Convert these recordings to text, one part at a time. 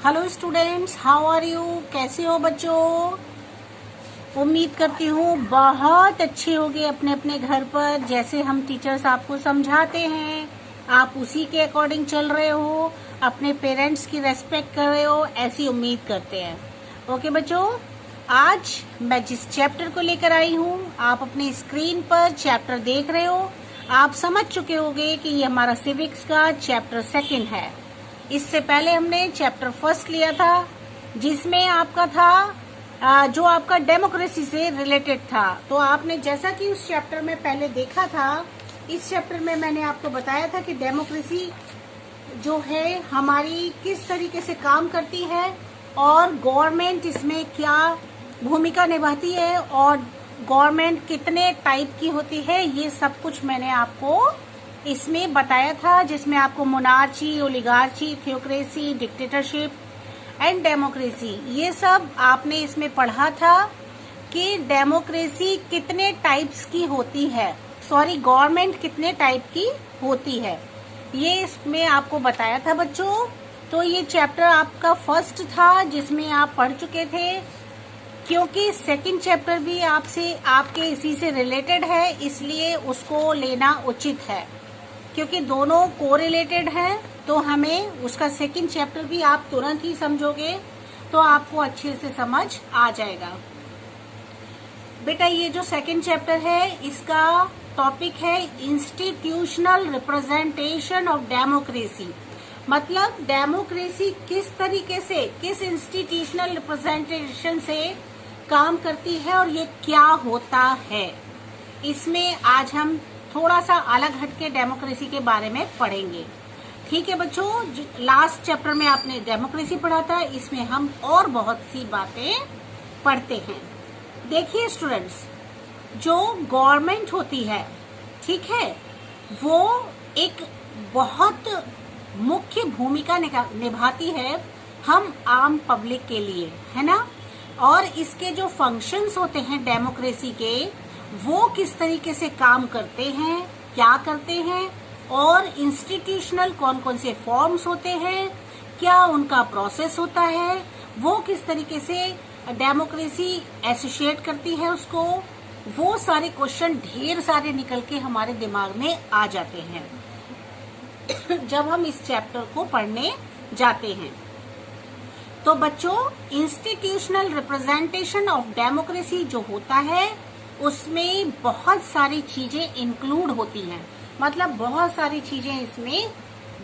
Hello students, how are you? कैसे हो बच्चों? उम्मीद करती हूँ बहुत अच्छे होगे अपने अपने घर पर। जैसे हम टीचर्स आपको समझाते हैं आप उसी के अकॉर्डिंग चल रहे हो, अपने पेरेंट्स की रेस्पेक्ट कर रहे हो, ऐसी उम्मीद करते हैं। ओके बच्चों, आज मैं जिस चैप्टर को लेकर आई हूँ, आप अपनी स्क्रीन पर चैप्टर देख रहे हो। आप समझ चुके होंगे कि ये हमारा सिविक्स का चैप्टर 2 है। इससे पहले हमने चैप्टर 1 लिया था, जिसमें आपका था जो आपका डेमोक्रेसी से रिलेटेड था। तो आपने जैसा कि उस चैप्टर में पहले देखा था, इस चैप्टर में मैंने आपको बताया था कि डेमोक्रेसी जो है हमारी किस तरीके से काम करती है और गवर्नमेंट इसमें क्या भूमिका निभाती है और गवर्नमेंट कितने टाइप की होती है, ये सब कुछ मैंने आपको इसमें बताया था। जिसमें आपको monarchy, oligarchy, theocracy, dictatorship and democracy, ये सब आपने इसमें पढ़ा था कि डेमोक्रेसी कितने टाइप्स की होती है, गवर्नमेंट कितने टाइप की होती है, ये इसमें आपको बताया था बच्चों। तो ये चैप्टर आपका 1 था, जिसमें आप पढ़ चुके थे। क्योंकि 2nd चैप्टर भी आपके इसी से रिलेटेड है, इसलिए उसको लेना उचित है। क्योंकि दोनों कोरिलेटेड हैं, तो हमें उसका 2nd चैप्टर भी आप तुरंत ही समझोगे तो आपको अच्छे से समझ आ जाएगा। बेटा, ये जो 2nd चैप्टर है, इसका टॉपिक है इंस्टीट्यूशनल रिप्रेजेंटेशन ऑफ डेमोक्रेसी। मतलब डेमोक्रेसी किस तरीके से, किस इंस्टीट्यूशनल रिप्रेजेंटेशन से काम करती है और ये क्या होता है। इसमें आज हम थोड़ा सा अलग हटके डेमोक्रेसी के बारे में पढ़ेंगे। ठीक है बच्चों, लास्ट चैप्टर में आपने डेमोक्रेसी पढ़ा था, इसमें हम और बहुत सी बातें पढ़ते हैं। देखिए स्टूडेंट्स, जो गवर्नमेंट होती है, ठीक है, वो एक बहुत मुख्य भूमिका निभाती है हम आम पब्लिक के लिए, है ना। और इसके जो फंक्शंस होते हैं डेमोक्रेसी के, वो किस तरीके से काम करते हैं, क्या करते हैं, और इंस्टीट्यूशनल कौन कौन से फॉर्म्स होते हैं, क्या उनका प्रोसेस होता है, वो किस तरीके से डेमोक्रेसी एसोसिएट करती है उसको, वो सारे क्वेश्चन ढेर सारे निकल के हमारे दिमाग में आ जाते हैं जब हम इस चैप्टर को पढ़ने जाते हैं। तो बच्चों, इंस्टीट्यूशनल रिप्रेजेंटेशन ऑफ डेमोक्रेसी जो होता है, उसमें बहुत सारी चीजें इंक्लूड होती हैं। मतलब बहुत सारी चीजें इसमें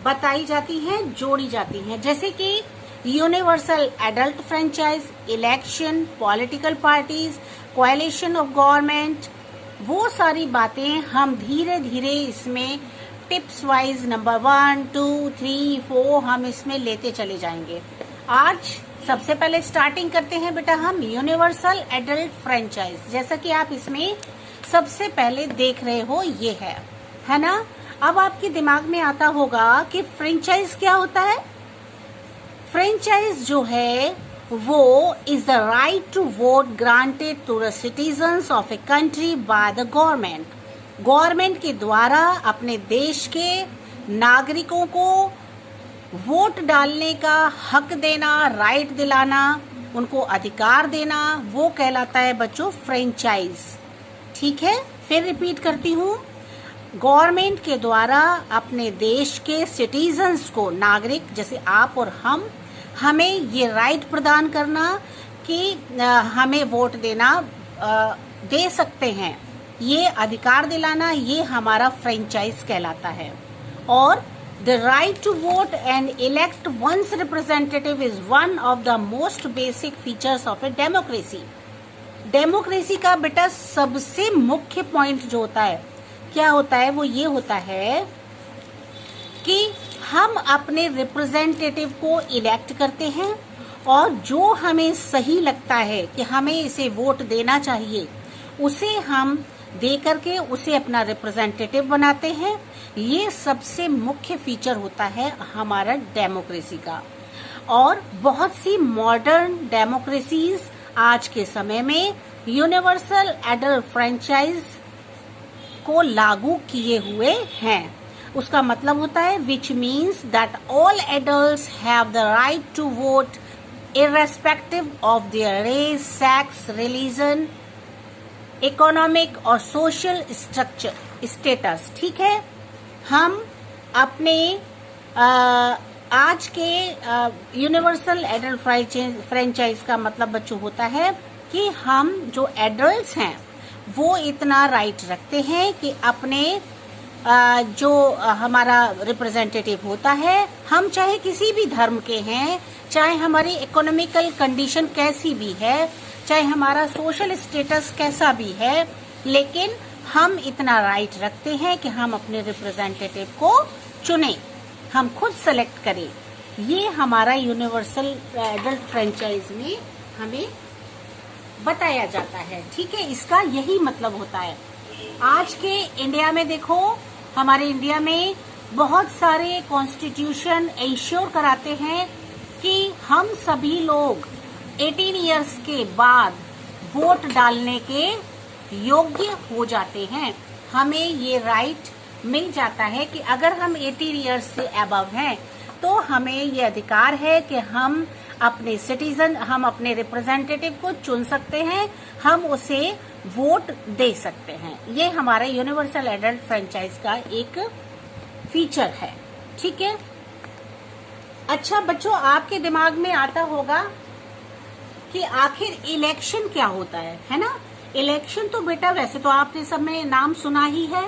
बताई जाती हैं, जोड़ी जाती हैं। जैसे कि universal adult franchise, election, political parties, coalition of government, वो सारी बातें हम धीरे धीरे इसमें टिप्स वाइज नंबर 1, 2, 3, 4 हम इसमें लेते चले जाएंगे। आज सबसे पहले स्टार्टिंग करते हैं बेटा हम यूनिवर्सल एडल्ट फ्रेंचाइज। जैसा कि आप इसमें सबसे पहले देख रहे हो, ये है ना। अब आपके दिमाग में आता होगा कि फ्रेंचाइज क्या होता है। फ्रेंचाइज जो है वो is the right to vote granted to the citizens of a country by the government. Government के द्वारा अपने देश के नागरिकों को वोट डालने का हक देना, राइट दिलाना, उनको अधिकार देना, वो कहलाता है बच्चों फ्रेंचाइज। ठीक है, फिर रिपीट करती हूँ। गवर्नमेंट के द्वारा अपने देश के सिटीजन्स को, नागरिक जैसे आप और हमें ये राइट प्रदान करना कि हमें वोट देना दे सकते हैं, ये अधिकार दिलाना, ये हमारा फ्रेंचाइज कहलाता है। और The right to vote and elect one's representative is one of the most basic features of a democracy. Democracy का बेटा सबसे मुख्य पॉइंट जो होता है, क्या होता है, वो ये होता है कि हम अपने रिप्रेजेंटेटिव को इलेक्ट करते हैं और जो हमें सही लगता है कि हमें इसे वोट देना चाहिए, उसे हम दे करके उसे अपना रिप्रेजेंटेटिव बनाते हैं। ये सबसे मुख्य फीचर होता है हमारा डेमोक्रेसी का। और बहुत सी मॉडर्न डेमोक्रेसीज आज के समय में यूनिवर्सल एडल्ट फ्रेंचाइज को लागू किए हुए हैं। उसका मतलब होता है which means that all adults have the right to vote irrespective of their race, sex, religion, economic और social structure, status। ठीक है, हम अपने आज के यूनिवर्सल एडल्ट फ्रेंचाइज का मतलब बच्चों होता है कि हम जो एडल्ट्स हैं वो इतना राइट रखते हैं कि अपने जो हमारा रिप्रेजेंटेटिव होता है, हम चाहे किसी भी धर्म के हैं, चाहे हमारी इकोनॉमिकल कंडीशन कैसी भी है, चाहे हमारा सोशल स्टेटस कैसा भी है, लेकिन हम इतना राइट रखते हैं कि हम अपने रिप्रेजेंटेटिव को चुनें, हम खुद सेलेक्ट करें। ये हमारा यूनिवर्सल एडल्ट फ्रेंचाइज में हमें बताया जाता है। ठीक है, इसका यही मतलब होता है। आज के इंडिया में देखो, हमारे इंडिया में बहुत सारे कॉन्स्टिट्यूशन इंश्योर कराते हैं कि हम सभी लोग 18 इयर्स के बाद वोट डालने के योग्य हो जाते हैं। हमें ये राइट मिल जाता है कि अगर हम 18 इयर्स से अबव हैं तो हमें ये अधिकार है कि हम अपने सिटीजन, हम अपने रिप्रेजेंटेटिव को चुन सकते हैं, हम उसे वोट दे सकते हैं। ये हमारे यूनिवर्सल एडल्ट फ्रेंचाइज का एक फीचर है। ठीक है, अच्छा बच्चों, आपके दिमाग में आता होगा कि आखिर इलेक्शन क्या होता है ना? इलेक्शन तो बेटा वैसे तो आपने सब में नाम सुना ही है।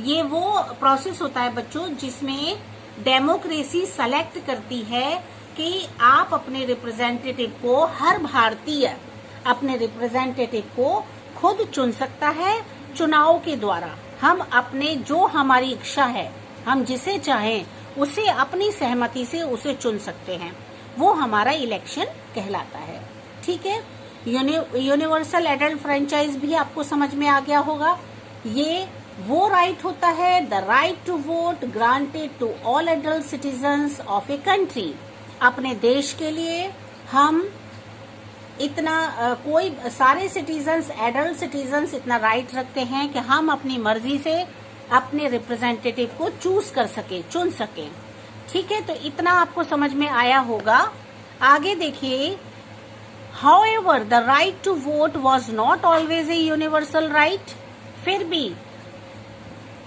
ये वो प्रोसेस होता है बच्चों जिसमें डेमोक्रेसी सेलेक्ट करती है कि आप अपने रिप्रेजेंटेटिव को, हर भारतीय अपने रिप्रेजेंटेटिव को खुद चुन सकता है चुनाव के द्वारा। हम अपने जो हमारी इच्छा है, हम जिसे चाहें उसे अपनी सहमति से उसे चुन सकते हैं, वो हमारा इलेक्शन कहलाता है। ठीक है, यूनिवर्सल एडल्ट फ्रेंचाइज भी आपको समझ में आ गया होगा। ये वो राइट होता है, the right to vote granted to all adult citizens of a country. अपने देश के लिए हम इतना कोई सारे सिटीजन्स, एडल्ट सिटीजन्स इतना राइट रखते हैं कि हम अपनी मर्जी से अपने रिप्रेजेंटेटिव को चूज कर सके, चुन सके। ठीक है, तो इतना आपको समझ में आया होगा। आगे देखिए, however the right to vote was not always a universal right. फिर भी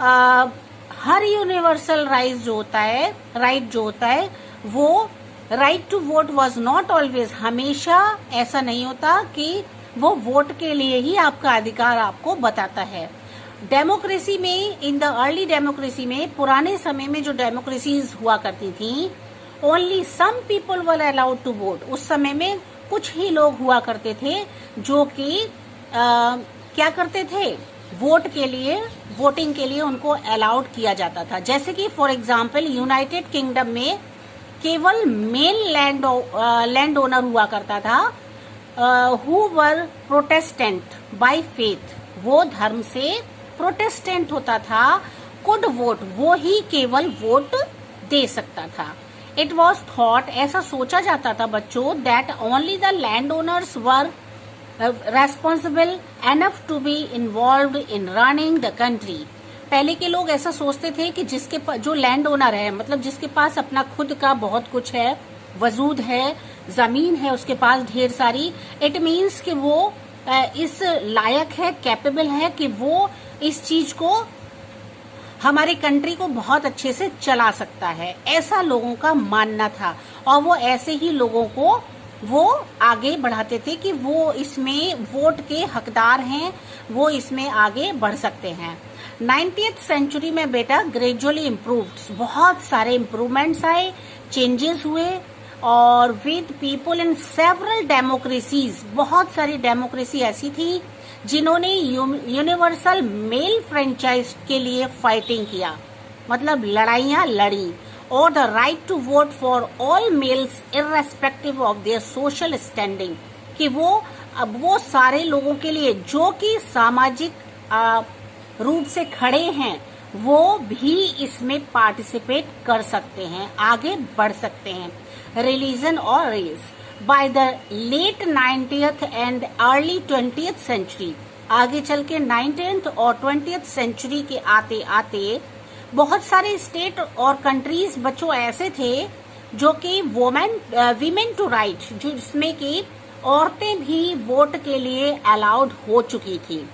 हर यूनिवर्सल राइट जो होता है वो right to vote was not always, हमेशा ऐसा नहीं होता कि वो वोट के लिए ही आपका अधिकार आपको बताता है। डेमोक्रेसी में, इन द अर्ली डेमोक्रेसी में, पुराने समय में जो डेमोक्रेसीज हुआ करती थी, only some people were allowed to vote. उस समय में कुछ ही लोग हुआ करते थे जो कि क्या करते थे, वोट के लिए, वोटिंग के लिए उनको अलाउड किया जाता था। जैसे कि फॉर एग्जाम्पल यूनाइटेड किंगडम में केवल मेल लैंड ओनर हुआ करता था who were Protestant by faith, वो धर्म से प्रोटेस्टेंट होता था, कुड वोट, वो ही केवल वोट दे सकता था। इट वॉज थॉट, ऐसा सोचा जाता था बच्चों, that only the land owners were responsible enough to be involve in running the country. पहले के लोग ऐसा सोचते थे कि जिसके जो लैंड ओनर है, मतलब जिसके पास अपना खुद का बहुत कुछ है, वजूद है, जमीन है उसके पास ढेर सारी, इट मीन्स कि वो इस लायक है, कैपेबल है कि वो इस चीज को, हमारी कंट्री को बहुत अच्छे से चला सकता है। ऐसा लोगों का मानना था और वो ऐसे ही लोगों को वो आगे बढ़ाते थे कि वो इसमें वोट के हकदार हैं, वो इसमें आगे बढ़ सकते हैं। 90th सेंचुरी में बेटा ग्रेजुअली इम्प्रूव्ड, बहुत सारे इम्प्रूवमेंट्स आए, चेंजेस हुए, और with people in several democracies, बहुत सारी डेमोक्रेसी ऐसी थी जिन्होंने यूनिवर्सल मेल फ्रेंचाइज के लिए फाइटिंग किया, मतलब लड़ाइयां लड़ी, और the right to vote for all males irrespective of their social standing, कि वो सारे लोगों के लिए जो कि सामाजिक रूप से खड़े हैं, वो भी इसमें पार्टिसिपेट कर सकते हैं, आगे बढ़ सकते हैं। रिलीजन और race, by the late 90th and early 20th century, आगे चल के 19th और 20th सेंचुरी के आते आते बहुत सारे स्टेट और कंट्रीज बच्चों ऐसे थे जो कि वीमेन टू राइट, जिसमें कि औरतें भी वोट के लिए अलाउड हो चुकी थी।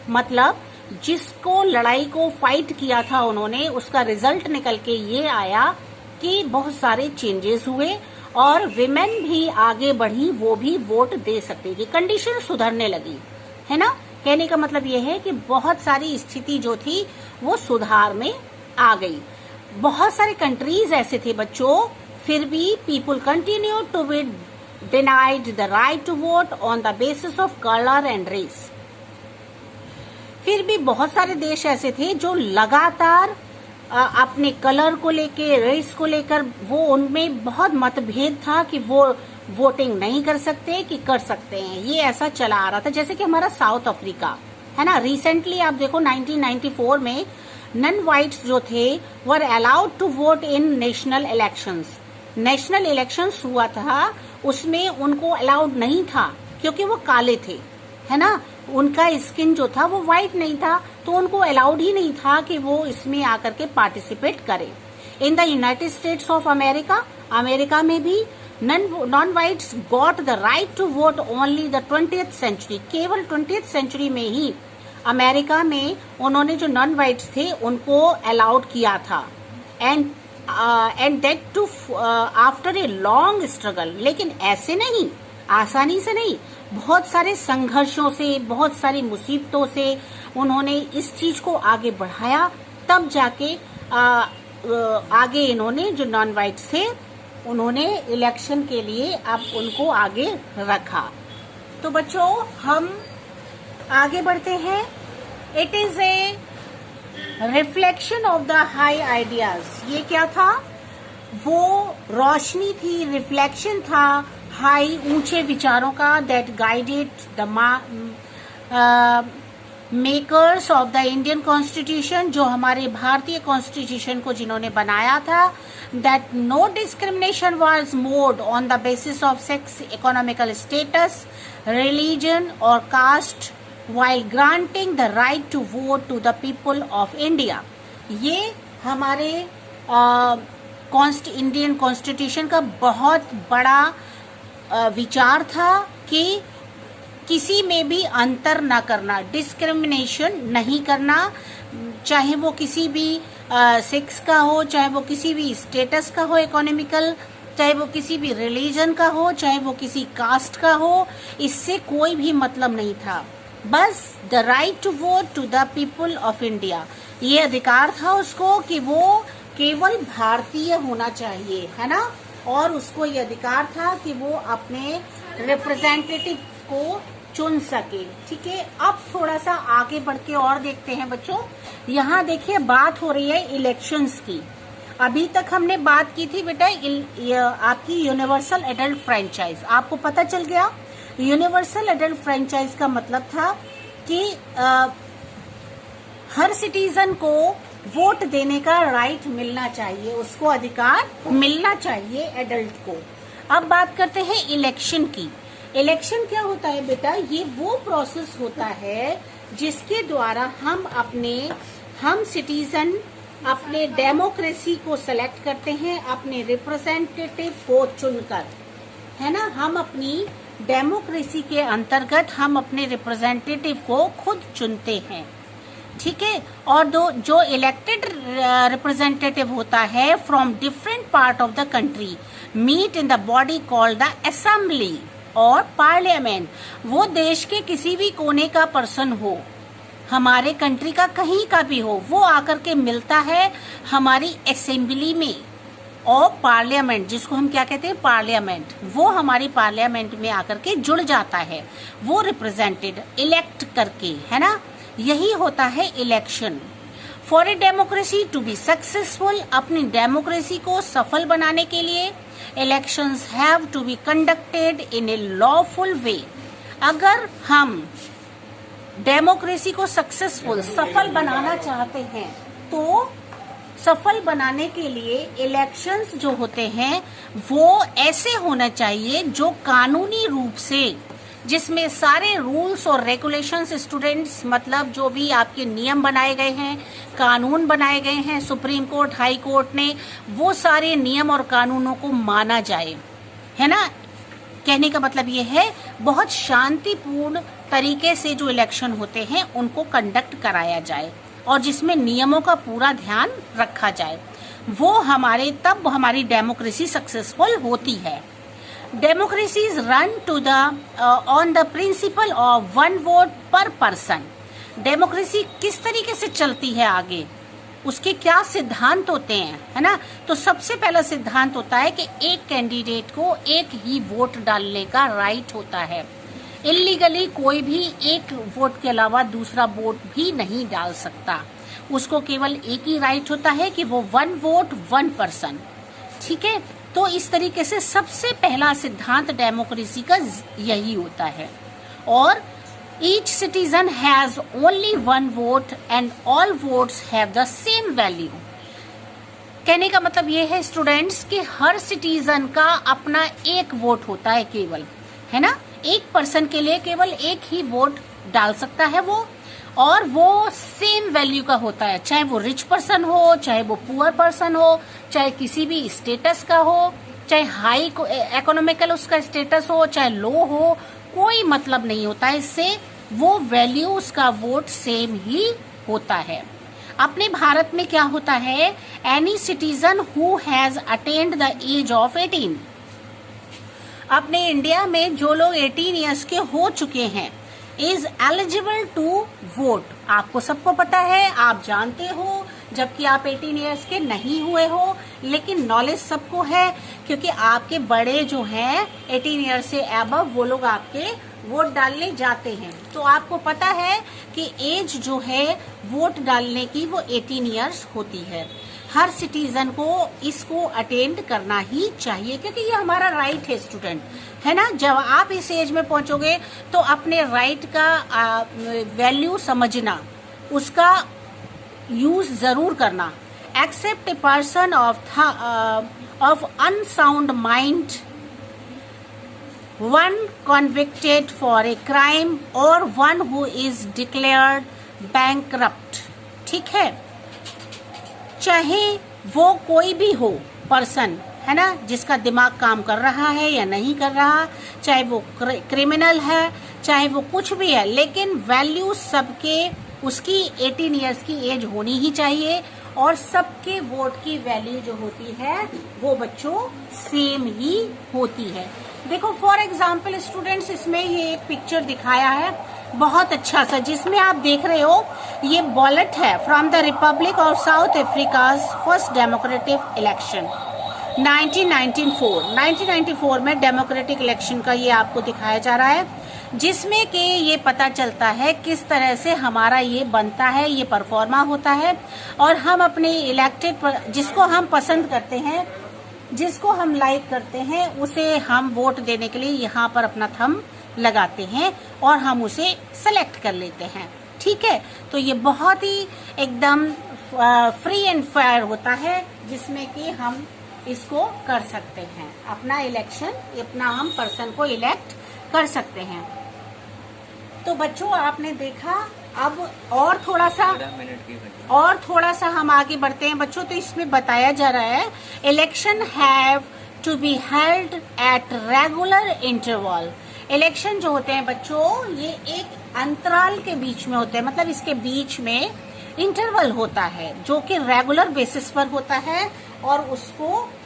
मतलब जिसको लड़ाई को फाइट किया था उन्होंने, उसका रिजल्ट निकल के ये आया कि बहुत सारे चेंजेस हुए और विमेन भी आगे बढ़ी, वो भी वोट दे सकती थी, कंडीशन सुधरने लगी, है ना। कहने का मतलब ये है कि बहुत सारी स्थिति जो थी वो सुधार में आ गई। बहुत सारे कंट्रीज ऐसे थे बच्चों, फिर भी people continue to be denied the right to vote on the basis of colour and race. फिर भी बहुत सारे देश ऐसे थे जो लगातार अपने कलर को लेके, रेस को लेकर, वो उनमें बहुत मतभेद था कि वो वोटिंग नहीं कर सकते कि कर सकते हैं, ये ऐसा चला आ रहा था। जैसे कि हमारा साउथ अफ्रीका है ना, रिसेंटली आप देखो 1994 में नन वाइट्स जो थे were allowed to vote in national elections. National elections हुआ था, उसमें उनको अलाउड नहीं था क्योंकि वो काले थे, है ना, उनका स्किन जो था वो व्हाइट नहीं था, तो उनको अलाउड ही नहीं था कि वो इसमें आकर के पार्टिसिपेट करें। In the United States of America, America में भी non whites got the right to vote only the 20th century. केवल 20th सेंचुरी में ही अमेरिका में उन्होंने जो नॉन व्हाइट्स थे उनको अलाउड किया था, and that too after a long struggle. लेकिन ऐसे नहीं, आसानी से नहीं, बहुत सारे संघर्षों से, बहुत सारी मुसीबतों से उन्होंने इस चीज को आगे बढ़ाया, तब जाके आगे इन्होंने जो नॉन व्हाइट्स थे उन्होंने इलेक्शन के लिए अब उनको आगे रखा। तो बच्चों हम आगे बढ़ते हैं। It is a reflection of the high ideas. ये क्या था? वो रोशनी थी, रिफ्लेक्शन था हाई, ऊंचे विचारों का, that guided the makers of the Indian constitution, जो हमारे भारतीय कॉन्स्टिट्यूशन को जिन्होंने बनाया था, that no discrimination was made on the basis of sex, economical status, religion और caste, while granting the right to vote to the people of India। ये हमारे इंडियन कॉन्स्टिट्यूशन का बहुत बड़ा विचार था कि किसी में भी अंतर ना करना, डिस्क्रिमिनेशन नहीं करना, चाहे वो किसी भी सेक्स का हो, चाहे वो किसी भी स्टेटस का हो इकोनॉमिकल, चाहे वो किसी भी रिलीजन का हो, चाहे वो किसी कास्ट का हो, इससे कोई भी मतलब नहीं था। बस the right to vote to the people of India, ये अधिकार था उसको कि वो केवल भारतीय होना चाहिए, है ना, और उसको ये अधिकार था कि वो अपने रिप्रेजेंटेटिव को चुन सके। ठीक है, अब थोड़ा सा आगे बढ़ के और देखते हैं बच्चों। यहाँ देखिए बात हो रही है इलेक्शंस की। अभी तक हमने बात की थी बेटा आपकी यूनिवर्सल एडल्ट फ्रेंचाइज। आपको पता चल गया यूनिवर्सल एडल्ट फ्रेंचाइज का मतलब था कि हर सिटीजन को वोट देने का राइट मिलना चाहिए, उसको अधिकार मिलना चाहिए एडल्ट को। अब बात करते हैं इलेक्शन की। इलेक्शन क्या होता है बेटा? ये वो प्रोसेस होता है जिसके द्वारा हम सिटीजन अपने डेमोक्रेसी को सेलेक्ट करते हैं, अपने रिप्रेजेंटेटिव को चुनकर, है ना। हम अपनी डेमोक्रेसी के अंतर्गत हम अपने रिप्रेजेंटेटिव को खुद चुनते हैं, ठीक है। और जो इलेक्टेड रिप्रेजेंटेटिव होता है from different part of the country meet in the body called the assembly और पार्लियामेंट। वो देश के किसी भी कोने का पर्सन हो, हमारे कंट्री का कहीं का भी हो, वो आकर के मिलता है हमारी असेंबली में, और पार्लियामेंट, जिसको हम क्या कहते हैं पार्लियामेंट, वो हमारी पार्लियामेंट में आकर के जुड़ जाता है, वो रिप्रेजेंटेड इलेक्ट करके, है ना। यही होता है election. For a democracy to be successful, अपनी डेमोक्रेसी को सफल बनाने के लिए elections have to be conducted in a lawful way. अगर हम डेमोक्रेसी को सक्सेसफुल, सफल बनाना चाहते हैं, तो सफल बनाने के लिए इलेक्शंस जो होते हैं वो ऐसे होना चाहिए जो कानूनी रूप से जिसमें सारे रूल्स और रेगुलेशंस स्टूडेंट्स, मतलब जो भी आपके नियम बनाए गए हैं, कानून बनाए गए हैं सुप्रीम कोर्ट, हाई कोर्ट ने, वो सारे नियम और कानूनों को माना जाए, है ना। कहने का मतलब ये है बहुत शांतिपूर्ण तरीके से जो इलेक्शन होते हैं उनको कंडक्ट कराया जाए और जिसमें नियमों का पूरा ध्यान रखा जाए, वो तब हमारी डेमोक्रेसी सक्सेसफुल होती है। Democracies run to the on the principle of one vote per person. Democracy किस तरीके से चलती है आगे, उसके क्या सिद्धांत होते हैं, है ना। तो सबसे पहला सिद्धांत होता है कि एक कैंडिडेट को एक ही वोट डालने का राइट होता है। इलीगली कोई भी एक वोट के अलावा दूसरा वोट भी नहीं डाल सकता। उसको केवल एक ही राइट होता है कि वो वन वोट वन पर्सन, ठीक है। तो इस तरीके से सबसे पहला सिद्धांत डेमोक्रेसी का यही होता है। और each citizen has only one vote and all votes have the same value। कहने का मतलब ये है स्टूडेंट्स कि हर सिटीजन का अपना एक वोट होता है केवल, है ना। एक पर्सन के लिए केवल एक ही वोट डाल सकता है वो, और वो सेम वैल्यू का होता है, चाहे वो रिच पर्सन हो, चाहे वो पुअर पर्सन हो, चाहे किसी भी स्टेटस का हो, चाहे हाई इकोनॉमिकल उसका स्टेटस हो, चाहे लो हो, कोई मतलब नहीं होता है इससे। वो वैल्यू उसका वोट सेम ही होता है। अपने भारत में क्या होता है, any citizen who has attend the age of 18। अपने इंडिया में जो लोग 18 ईयर्स के हो चुके हैं इज एलिजिबल टू वोट। आपको सबको पता है, आप जानते हो, जबकि आप 18 ईयर्स के नहीं हुए हो, लेकिन नॉलेज सबको है क्योंकि आपके बड़े जो हैं 18 ईयर्स से अबव वो लोग आपके वोट डालने जाते हैं। तो आपको पता है कि एज जो है वोट डालने की वो 18 ईयर्स होती है। हर सिटीजन को इसको अटेंड करना ही चाहिए क्योंकि ये हमारा राइट है स्टूडेंट, है ना। जब आप इस एज में पहुंचोगे तो अपने राइट का वैल्यू समझना, उसका यूज जरूर करना। Except a person of unsound mind, one convicted for a crime और one who is declared bankrupt, ठीक है। चाहे वो कोई भी हो पर्सन, है ना, जिसका दिमाग काम कर रहा है या नहीं कर रहा, चाहे वो क्रिमिनल है, चाहे वो कुछ भी है, लेकिन वैल्यू सबके उसकी 18 इयर्स की एज होनी ही चाहिए और सबके वोट की वैल्यू जो होती है वो बच्चों सेम ही होती है। देखो फॉर एग्जाम्पल स्टूडेंट्स, इसमें ये एक पिक्चर दिखाया है बहुत अच्छा सा, जिसमें आप देख रहे हो ये बॉलेट है from the Republic of south Africa first democratic election 1994 में डेमोक्रेटिक इलेक्शन का ये आपको दिखाया जा रहा है, जिसमें कि ये पता चलता है किस तरह से हमारा ये बनता है, ये परफॉर्मा होता है और हम अपने इलेक्टेड जिसको हम पसंद करते हैं, जिसको हम लाइक करते हैं, उसे हम वोट देने के लिए यहाँ पर अपना थंब लगाते हैं और हम उसे सेलेक्ट कर लेते हैं, ठीक है। तो ये बहुत ही एकदम फ्री एंड फेयर होता है जिसमें कि हम इसको कर सकते हैं, अपना इलेक्शन, अपना हम पर्सन को इलेक्ट कर सकते हैं। तो बच्चों आपने देखा, अब और थोड़ा सा हम आगे बढ़ते हैं बच्चों। तो इसमें बताया जा रहा है election have to be held at regular interval. Election जो होते हैं बच्चों ये एक अंतराल के बीच में होते हैं, मतलब इसके बीच में इंटरवल होता है जो कि रेगुलर बेसिस पर होता है और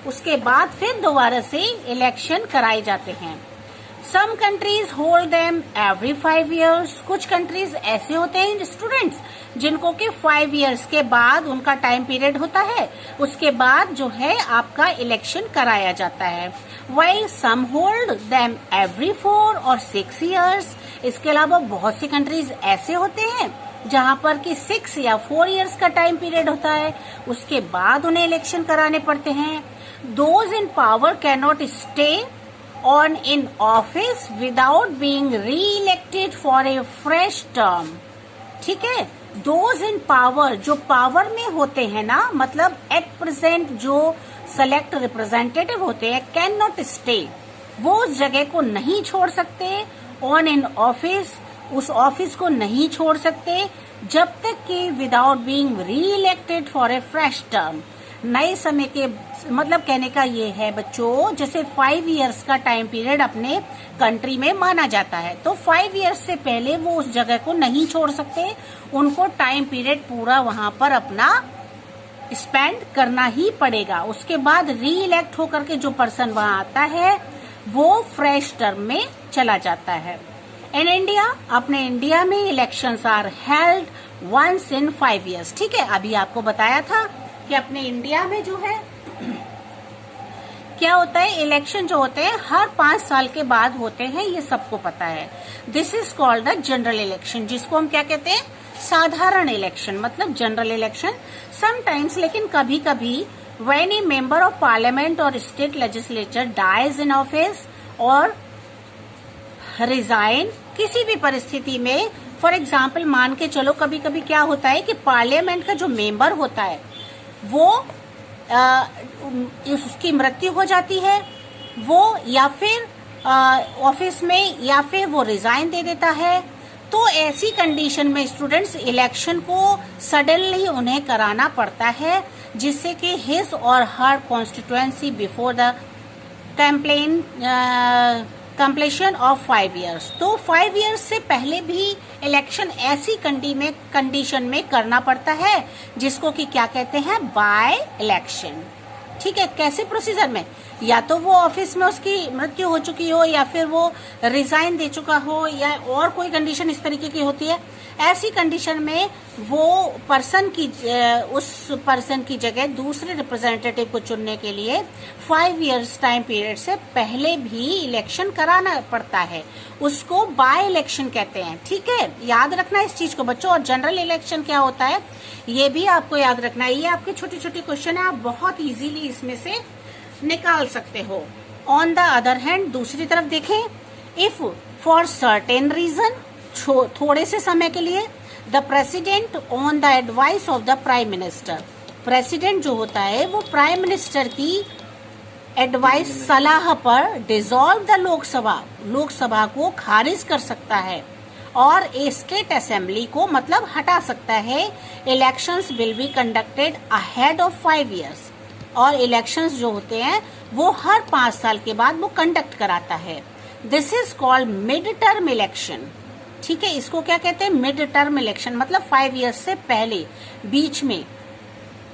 उसके बाद फिर दोबारा से इलेक्शन कराए जाते हैं। Some countries hold them every 5 years। कुछ कंट्रीज ऐसे होते हैं स्टूडेंट्स जिनको कि 5 years के बाद उनका टाइम पीरियड होता है, उसके बाद जो है आपका इलेक्शन कराया जाता है। while some hold them every 4 or 6 years। इसके अलावा बहुत सी कंट्रीज ऐसे होते हैं जहां पर कि 6 या 4 years का टाइम पीरियड होता है, उसके बाद उन्हें इलेक्शन कराने पड़ते हैं। Those in power cannot stay on in office without being re-elected for a fresh term, ठीक है। Those in power, जो पावर में होते हैं ना, मतलब एट प्रेजेंट जो सेलेक्ट रिप्रेजेंटेटिव होते हैं, कैन नॉट स्टे, वो उस जगह को नहीं छोड़ सकते ऑन एन ऑफिस, उस ऑफिस को नहीं छोड़ सकते जब तक कि विदाउट बीइंग री elected for a fresh term. नए समय के मतलब कहने का ये है बच्चों, जैसे 5 इयर्स का टाइम पीरियड अपने कंट्री में माना जाता है, तो 5 इयर्स से पहले वो उस जगह को नहीं छोड़ सकते, उनको टाइम पीरियड पूरा वहां पर अपना स्पेंड करना ही पड़ेगा। उसके बाद री इलेक्ट होकर के जो पर्सन वहां आता है वो फ्रेश टर्म में चला जाता है। इन इंडिया, अपने इंडिया में elections are held once in 5 years. ठीक है, अभी आपको बताया था कि अपने इंडिया में जो है क्या होता है, इलेक्शन जो होते हैं हर 5 साल के बाद होते हैं, ये सबको पता है। This is called the general election, जिसको हम क्या कहते हैं, साधारण इलेक्शन, मतलब जनरल इलेक्शन। समटाइम्स, लेकिन कभी कभी, when a member of parliament और state legislature dies in office और रिजाइन, किसी भी परिस्थिति में, फॉर एग्जाम्पल मान के चलो, कभी कभी क्या होता है कि पार्लियामेंट का जो मेंबर होता है वो उसकी मृत्यु हो जाती है, वो या फिर ऑफिस में, या फिर वो रिजाइन दे देता है, तो ऐसी कंडीशन में स्टूडेंट्स इलेक्शन को सडनली उन्हें कराना पड़ता है, जिससे कि हिज और her constituency before the completion of 5 years. तो 5 इयर्स से पहले भी इलेक्शन ऐसी कंडीशन में करना पड़ता है, जिसको कि क्या कहते हैं, बाय इलेक्शन। ठीक है, कैसे प्रोसीजर में, या तो वो ऑफिस में उसकी मृत्यु हो चुकी हो, या फिर वो रिजाइन दे चुका हो, या और कोई कंडीशन इस तरीके की होती है। ऐसी कंडीशन में वो उस पर्सन की जगह दूसरे रिप्रेजेंटेटिव को चुनने के लिए 5 इयर्स टाइम पीरियड से पहले भी इलेक्शन कराना पड़ता है, उसको बाय इलेक्शन कहते हैं। ठीक है, याद रखना इस चीज को बच्चों। और जनरल इलेक्शन क्या होता है ये भी आपको याद रखना है। ये आपके छोटे छोटे क्वेश्चन है, आप बहुत इजीली इसमें से निकाल सकते हो। ऑन द अदर हैंड, दूसरी तरफ देखें, इफ फॉर सर्टेन रीजन, थोड़े से समय के लिए, the president on the advice of the prime minister, president जो होता है वो प्राइम मिनिस्टर की एडवाइस, सलाह पर डिसॉल्व द लोकसभा को खारिज कर सकता है, और ए स्टेट असेंबली को मतलब हटा सकता है। Elections will be conducted ahead of 5 years, और इलेक्शंस जो होते हैं वो हर 5 साल के बाद वो कंडक्ट कराता है। This is called mid term election. ठीक है, इसको क्या कहते हैं, मिड टर्म इलेक्शन, मतलब 5 इयर्स से पहले, बीच में।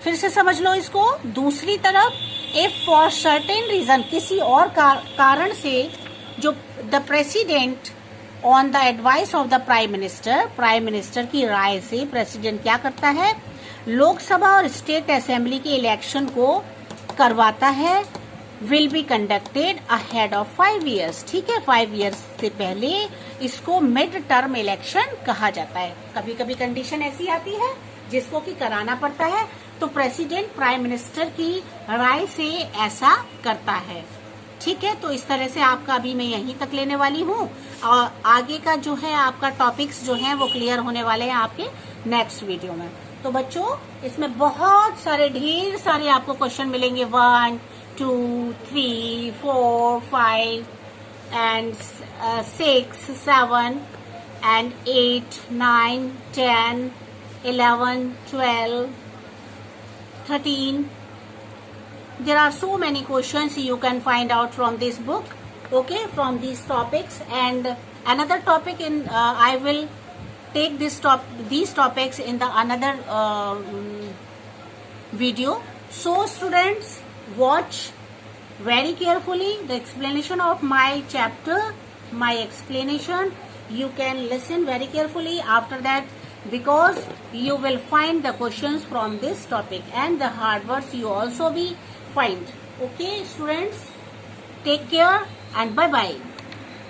फिर से समझ लो इसको। दूसरी तरफ, इफ फॉर सर्टेन रीजन, किसी और कारण से, जो the president on the advice of the prime minister की राय से प्रेसिडेंट क्या करता है, लोकसभा और स्टेट असेंबली के इलेक्शन को करवाता है, will be conducted ahead of 5 years. ठीक है, 5 इयर्स से पहले इसको मिड टर्म इलेक्शन कहा जाता है। कभी कभी कंडीशन ऐसी आती है जिसको कि कराना पड़ता है, तो प्रेसिडेंट प्राइम मिनिस्टर की राय से ऐसा करता है। ठीक है, तो इस तरह से आपका अभी मैं यहीं तक लेने वाली हूँ, और आगे का जो है आपका टॉपिक्स जो है वो क्लियर होने वाले हैं आपके नेक्स्ट वीडियो में। तो बच्चों, इसमें बहुत सारे, ढेर सारे आपको क्वेश्चन मिलेंगे, 1, 2, 3, 4, 5 and 6, 7 and 8, 9, 10, 11, 12, 13. There are so many questions you can find out from this book, okay, from these topics. And another topic I will take these topics in the another video. So students, watch very carefully the explanation of my chapter, my explanation. You can listen very carefully after that, because you will find the questions from this topic, and the hard words you also be find. Okay students, take care and bye bye.